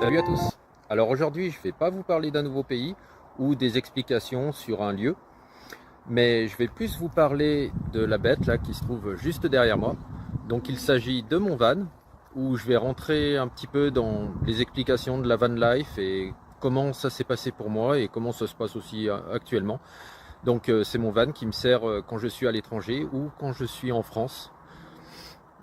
Salut à tous. Alors aujourd'hui, je ne vais pas vous parler d'un nouveau pays ou des explications sur un lieu, mais je vais plus vous parler de la bête là qui se trouve juste derrière moi. Donc il s'agit de mon van, où je vais rentrer un petit peu dans les explications de la van life et comment ça s'est passé pour moi et comment ça se passe aussi actuellement. Donc c'est mon van qui me sert quand je suis à l'étranger ou quand je suis en France.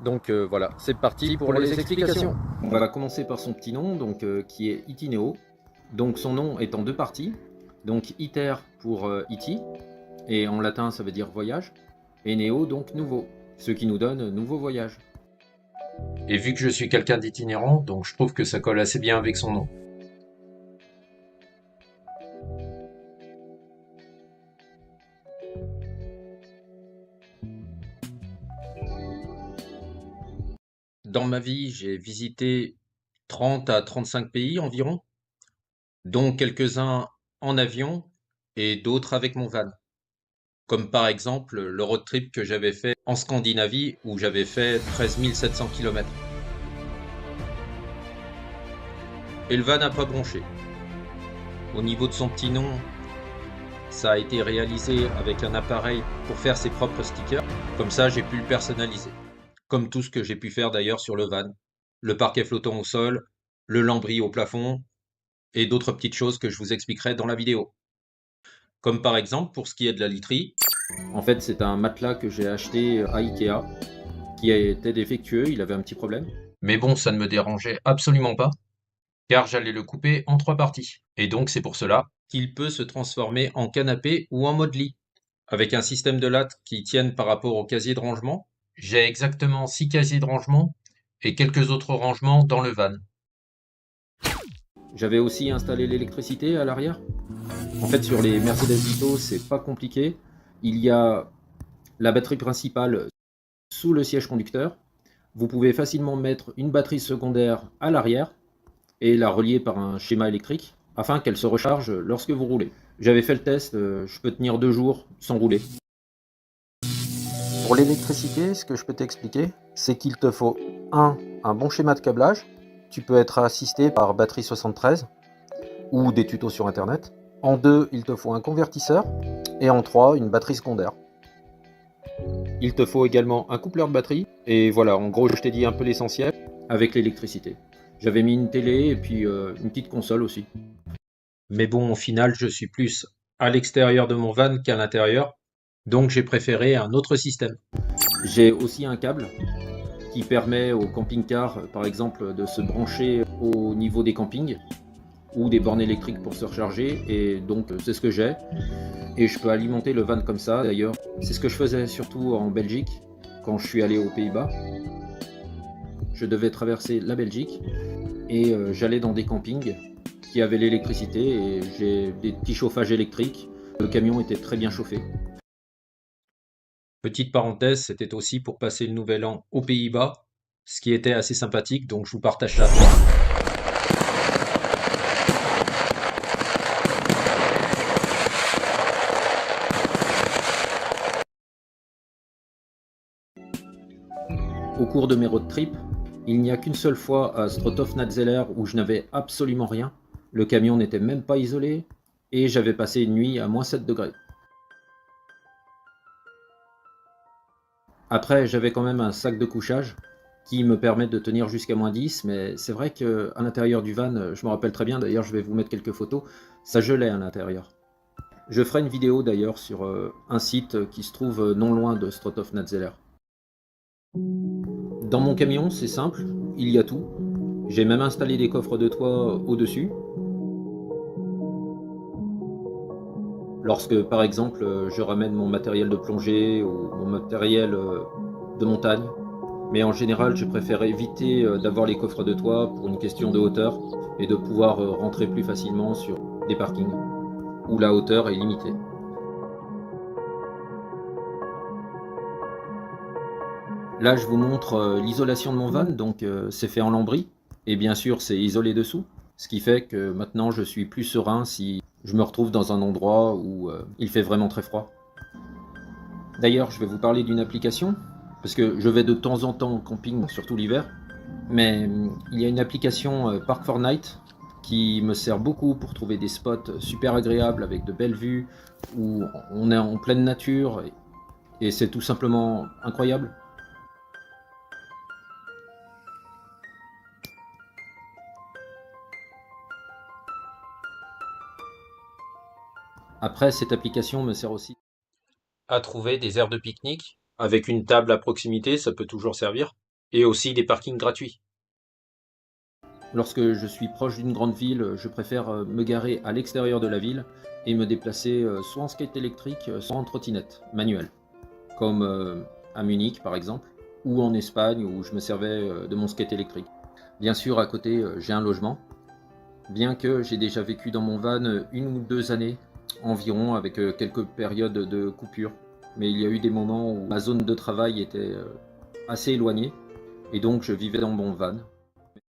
Donc voilà, c'est parti pour les explications. On va commencer par son petit nom, donc qui est Itineo. Donc son nom est en deux parties. Donc Iter pour Iti, et en latin ça veut dire voyage, et Neo donc nouveau, ce qui nous donne nouveau voyage. Et vu que je suis quelqu'un d'itinérant, donc je trouve que ça colle assez bien avec son nom. Dans ma vie, j'ai visité 30 à 35 pays environ, dont quelques-uns en avion et d'autres avec mon van. Comme par exemple le road trip que j'avais fait en Scandinavie où j'avais fait 13 700 km. Et le van n'a pas bronché. Au niveau de son petit nom, ça a été réalisé avec un appareil pour faire ses propres stickers. Comme ça, j'ai pu le personnaliser. Comme tout ce que j'ai pu faire d'ailleurs sur le van. Le parquet flottant au sol, le lambris au plafond, et d'autres petites choses que je vous expliquerai dans la vidéo. Comme par exemple pour ce qui est de la literie. En fait c'est un matelas que j'ai acheté à Ikea, qui était défectueux, il avait un petit problème. Mais bon, ça ne me dérangeait absolument pas, car j'allais le couper en 3 parties. Et donc c'est pour cela qu'il peut se transformer en canapé ou en mode lit. Avec un système de lattes qui tiennent par rapport au casier de rangement. J'ai exactement 6 casiers de rangement et quelques autres rangements dans le van. J'avais aussi installé l'électricité à l'arrière. En fait sur les Mercedes Vito c'est pas compliqué, il y a la batterie principale sous le siège conducteur. Vous pouvez facilement mettre une batterie secondaire à l'arrière et la relier par un schéma électrique afin qu'elle se recharge lorsque vous roulez. J'avais fait le test, je peux tenir 2 jours sans rouler. Pour l'électricité, ce que je peux t'expliquer, c'est qu'il te faut un bon schéma de câblage. Tu peux être assisté par batterie 73 ou des tutos sur internet. En 2, il te faut un convertisseur et en 3, une batterie secondaire. Il te faut également un coupleur de batterie et voilà, en gros, je t'ai dit un peu l'essentiel avec l'électricité. J'avais mis une télé et puis une petite console aussi. Mais bon, au final, je suis plus à l'extérieur de mon van qu'à l'intérieur, donc j'ai préféré un autre système. J'ai aussi un câble qui permet aux camping-cars, par exemple, de se brancher au niveau des campings ou des bornes électriques pour se recharger, et donc c'est ce que j'ai. Et je peux alimenter le van comme ça d'ailleurs. C'est ce que je faisais surtout en Belgique quand je suis allé aux Pays-Bas. Je devais traverser la Belgique et j'allais dans des campings qui avaient l'électricité et j'ai des petits chauffages électriques. Le camion était très bien chauffé. Petite parenthèse, c'était aussi pour passer le nouvel an aux Pays-Bas, ce qui était assez sympathique, donc je vous partage ça. Au cours de mes road trips, il n'y a qu'une seule fois à Strothof-Natzellер où je n'avais absolument rien. Le camion n'était même pas isolé et j'avais passé une nuit à moins 7 degrés. Après, j'avais quand même un sac de couchage qui me permet de tenir jusqu'à moins 10, mais c'est vrai qu'à l'intérieur du van, je me rappelle très bien, d'ailleurs je vais vous mettre quelques photos, ça gelait à l'intérieur. Je ferai une vidéo d'ailleurs sur un site qui se trouve non loin de Strothof-Natzeller. Dans mon camion, c'est simple, il y a tout. J'ai même installé des coffres de toit au-dessus. Lorsque, par exemple, je ramène mon matériel de plongée ou mon matériel de montagne. Mais en général, je préfère éviter d'avoir les coffres de toit pour une question de hauteur et de pouvoir rentrer plus facilement sur des parkings où la hauteur est limitée. Là, je vous montre l'isolation de mon van, donc c'est fait en lambris, et bien sûr c'est isolé dessous, ce qui fait que maintenant je suis plus serein si je me retrouve dans un endroit où il fait vraiment très froid. D'ailleurs, je vais vous parler d'une application, parce que je vais de temps en temps en camping, surtout l'hiver, Mais il y a une application Park Fortnite qui me sert beaucoup pour trouver des spots super agréables avec de belles vues où on est en pleine nature et c'est tout simplement incroyable. Après, cette application me sert aussi À trouver des aires de pique-nique, avec une table à proximité, ça peut toujours servir, et aussi des parkings gratuits. lorsque je suis proche d'une grande ville, je préfère me garer à l'extérieur de la ville et me déplacer soit en skate électrique, soit en trottinette manuelle, comme à Munich par exemple, ou en Espagne où je me servais de mon skate électrique. Bien sûr, à côté, j'ai un logement, bien que j'ai déjà vécu dans mon van 1 ou 2 années environ avec quelques périodes de coupure. Mais il y a eu des moments où ma zone de travail était assez éloignée et donc je vivais dans mon van.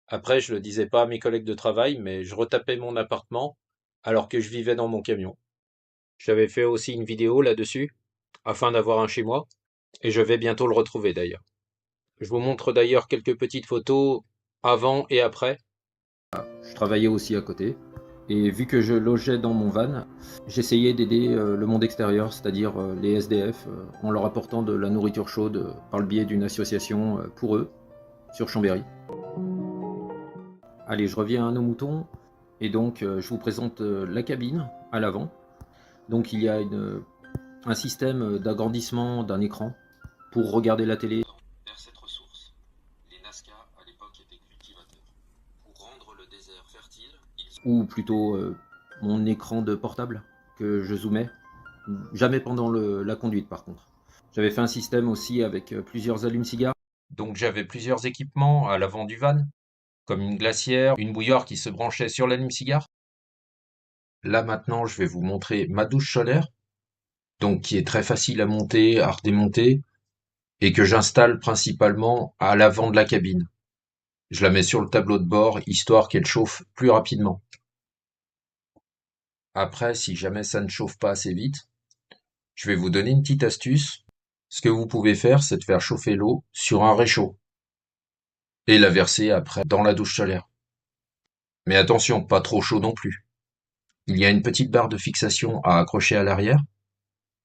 Après, je le disais pas à mes collègues de travail, mais je retapais mon appartement alors que je vivais dans mon camion. J'avais fait aussi une vidéo là-dessus, afin d'avoir un chez moi, et je vais bientôt le retrouver d'ailleurs. Je vous montre d'ailleurs quelques petites photos avant et après. Je travaillais aussi à côté. Et vu que je logeais dans mon van, j'essayais d'aider le monde extérieur, c'est-à-dire les SDF, en leur apportant de la nourriture chaude par le biais d'une association pour eux, sur Chambéry. Allez, je reviens à nos moutons, et donc je vous présente la cabine à l'avant. Donc il y a un système d'agrandissement d'un écran pour regarder la télé. Vers cette ressource, les Nazca à l'époque étaient cultivateurs. Pour rendre le désert fertile, ou plutôt mon écran de portable que je zoomais, jamais pendant la conduite par contre. J'avais fait un système aussi avec plusieurs allumes-cigares. Donc j'avais plusieurs équipements à l'avant du van, comme une glacière, une bouilloire qui se branchait sur l'allume-cigare. Là maintenant, je vais vous montrer ma douche solaire, donc qui est très facile à monter, à redémonter, et que j'installe principalement à l'avant de la cabine. Je la mets sur le tableau de bord, histoire qu'elle chauffe plus rapidement. Après, si jamais ça ne chauffe pas assez vite, je vais vous donner une petite astuce. Ce que vous pouvez faire, c'est de faire chauffer l'eau sur un réchaud et la verser après dans la douche solaire. Mais attention, pas trop chaud non plus. Il y a une petite barre de fixation à accrocher à l'arrière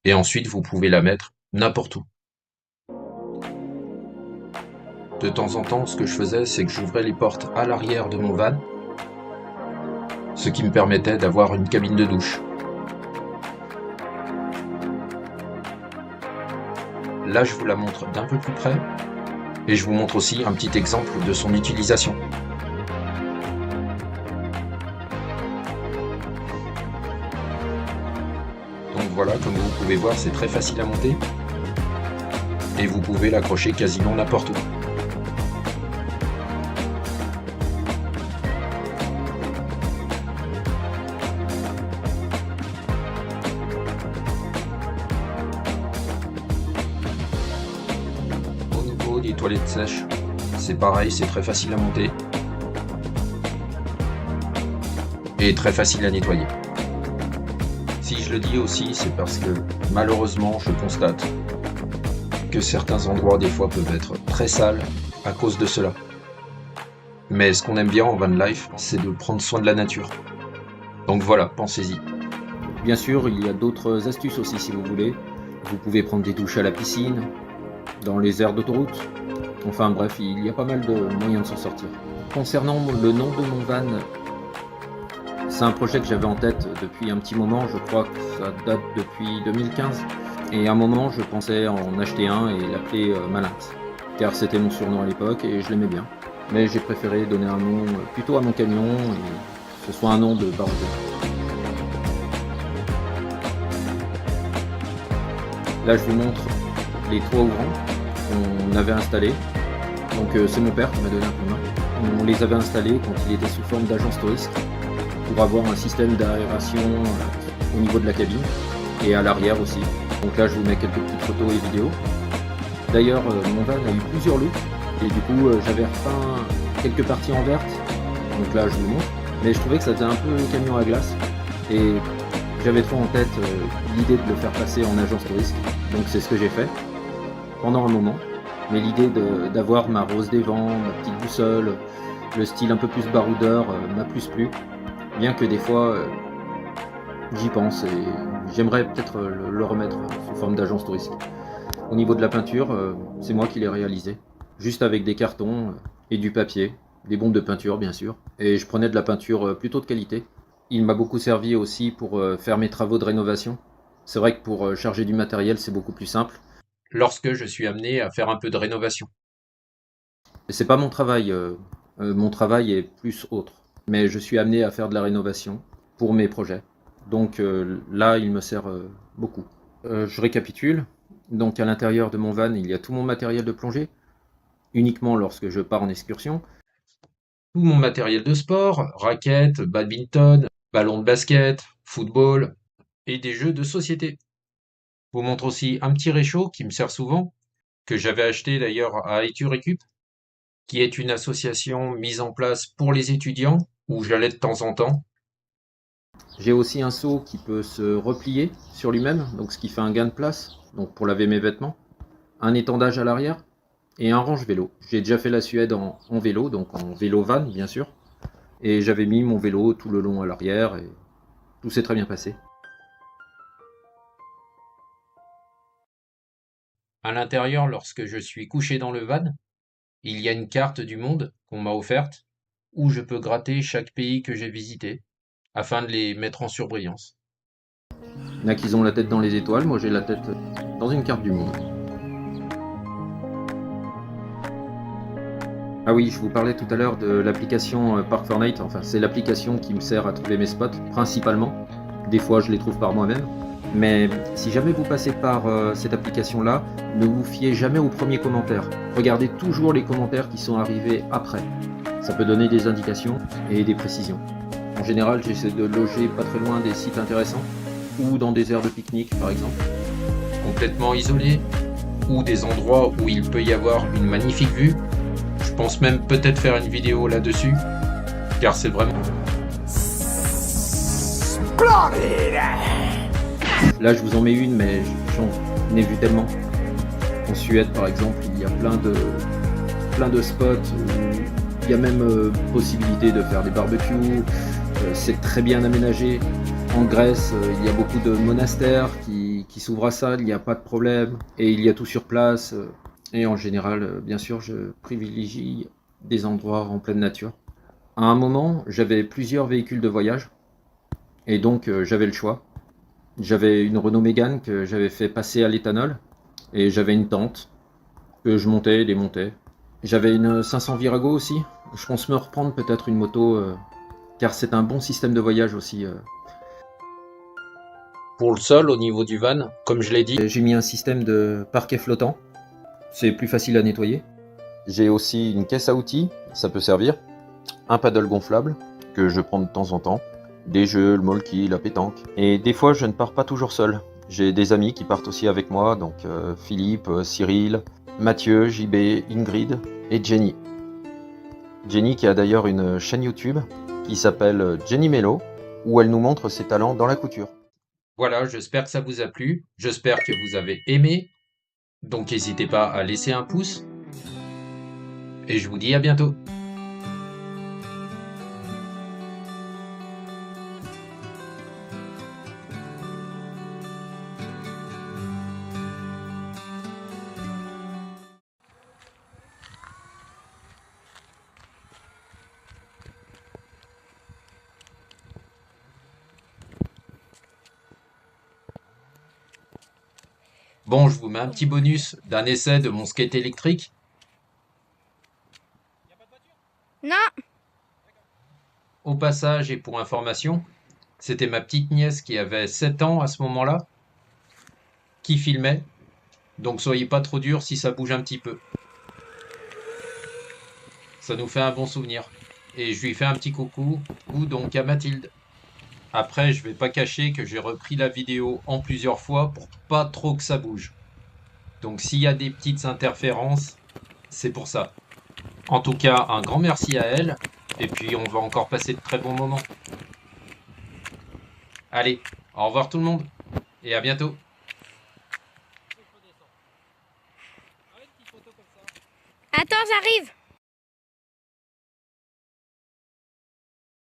et ensuite vous pouvez la mettre n'importe où. De temps en temps, ce que je faisais, c'est que j'ouvrais les portes à l'arrière de mon van, ce qui me permettait d'avoir une cabine de douche. Là, je vous la montre d'un peu plus près et je vous montre aussi un petit exemple de son utilisation. Donc voilà, comme vous pouvez voir, c'est très facile à monter et vous pouvez l'accrocher quasiment n'importe où. Des toilettes sèches, c'est pareil, c'est très facile à monter et très facile à nettoyer. Si je le dis aussi, c'est parce que malheureusement je constate que certains endroits des fois peuvent être très sales à cause de cela. Mais ce qu'on aime bien en van life, c'est de prendre soin de la nature. Donc voilà, pensez-y. Bien sûr, il y a d'autres astuces aussi si vous voulez. Vous pouvez prendre des douches à la piscine, dans les aires d'autoroute. Enfin bref, il y a pas mal de moyens de s'en sortir. Concernant le nom de mon van, c'est un projet que j'avais en tête depuis un petit moment, je crois que ça date depuis 2015. Et à un moment, je pensais en acheter un et l'appeler Malinx, car c'était mon surnom à l'époque et je l'aimais bien. Mais j'ai préféré donner un nom plutôt à mon camion et que ce soit un nom de barbecue. Là, je vous montre les toits ouvrants qu'on avait installés. Donc c'est mon père qui m'a donné un coup de main. On les avait installés quand il était sous forme d'agence touriste pour avoir un système d'aération au niveau de la cabine et à l'arrière aussi. Donc là, je vous mets quelques petites photos et vidéos. D'ailleurs, mon van a eu plusieurs looks et du coup, j'avais repeint quelques parties en verte. Donc là, je vous montre. Mais je trouvais que ça faisait un peu camion à glace et j'avais trop en tête l'idée de le faire passer en agence touriste. Donc c'est ce que j'ai fait pendant un moment. Mais l'idée d'avoir ma rose des vents, ma petite boussole, le style un peu plus baroudeur m'a plus plu. Bien que des fois, j'y pense et j'aimerais peut-être le remettre sous forme d'agence touristique. Au niveau de la peinture, c'est moi qui l'ai réalisé. Juste avec des cartons et du papier, des bombes de peinture bien sûr. Et je prenais de la peinture plutôt de qualité. Il m'a beaucoup servi aussi pour faire mes travaux de rénovation. C'est vrai que pour charger du matériel, c'est beaucoup plus simple. lorsque je suis amené à faire un peu de rénovation. Et c'est pas mon travail est plus autre. Mais je suis amené à faire de la rénovation pour mes projets. Donc là, il me sert beaucoup. Je récapitule. Donc à l'intérieur de mon van, il y a tout mon matériel de plongée, uniquement lorsque je pars en excursion. Tout mon matériel de sport, raquettes, badminton, ballon de basket, football et des jeux de société. Je vous montre aussi un petit réchaud qui me sert souvent, que j'avais acheté d'ailleurs à Eturecup, qui est une association mise en place pour les étudiants, où j'allais de temps en temps. J'ai aussi un seau qui peut se replier sur lui-même, donc ce qui fait un gain de place, donc pour laver mes vêtements. Un étendage à l'arrière et un range vélo. J'ai déjà fait la Suède en vélo, donc en vélo van bien sûr. Et j'avais mis mon vélo tout le long à l'arrière et tout s'est très bien passé. À l'intérieur, lorsque je suis couché dans le van, il y a une carte du monde qu'on m'a offerte, où je peux gratter chaque pays que j'ai visité, afin de les mettre en surbrillance. Il y en a qui ont la tête dans les étoiles, moi j'ai la tête dans une carte du monde. Ah oui, je vous parlais tout à l'heure de l'application Park4Night, enfin c'est l'application qui me sert à trouver mes spots, principalement. Des fois je les trouve par moi-même. Mais si jamais vous passez par cette application-là, ne vous fiez jamais aux premiers commentaires. Regardez toujours les commentaires qui sont arrivés après. Ça peut donner des indications et des précisions. En général, j'essaie de loger pas très loin des sites intéressants ou dans des aires de pique-nique par exemple. Complètement isolés, ou des endroits où il peut y avoir une magnifique vue. Je pense même peut-être faire une vidéo là-dessus, car c'est vraiment... Là, je vous en mets une, mais j'en ai vu tellement. En Suède, par exemple, il y a plein de spots où il y a même possibilité de faire des barbecues. C'est très bien aménagé. En Grèce, il y a beaucoup de monastères qui s'ouvrent à ça, il n'y a pas de problème. Et il y a tout sur place. Et en général, bien sûr, je privilégie des endroits en pleine nature. À un moment, j'avais plusieurs véhicules de voyage. Et donc, j'avais le choix. J'avais une Renault Mégane que j'avais fait passer à l'éthanol. Et j'avais une tente que je montais et démontais. J'avais une 500 Virago aussi. Je pense me reprendre peut-être une moto, car c'est un bon système de voyage aussi. Pour le sol, au niveau du van, comme je l'ai dit, J'ai mis un système de parquet flottant. C'est plus facile à nettoyer. J'ai aussi une caisse à outils, ça peut servir. Un paddle gonflable, que je prends de temps en temps. Des jeux, le molki, la pétanque. Et des fois, je ne pars pas toujours seul. J'ai des amis qui partent aussi avec moi, donc Philippe, Cyril, Mathieu, JB, Ingrid et Jenny. Jenny qui a d'ailleurs une chaîne YouTube qui s'appelle Jenny Mello, où elle nous montre ses talents dans la couture. voilà, j'espère que ça vous a plu, j'espère que vous avez aimé, donc n'hésitez pas à laisser un pouce, et je vous dis à bientôt. Bon, je vous mets un petit bonus d'un essai de mon skate électrique. Non, Au passage et pour information, c'était ma petite nièce qui avait 7 ans à ce moment-là, qui filmait, donc soyez pas trop dur si ça bouge un petit peu. Ça nous fait un bon souvenir. Et je lui fais un petit coucou, ou donc à Mathilde. Après, je vais pas cacher que j'ai repris la vidéo en plusieurs fois pour pas trop que ça bouge. Donc s'il y a des petites interférences, c'est pour ça. En tout cas, un grand merci à elle, et puis on va encore passer de très bons moments. Allez, au revoir tout le monde, et à bientôt. Attends, j'arrive.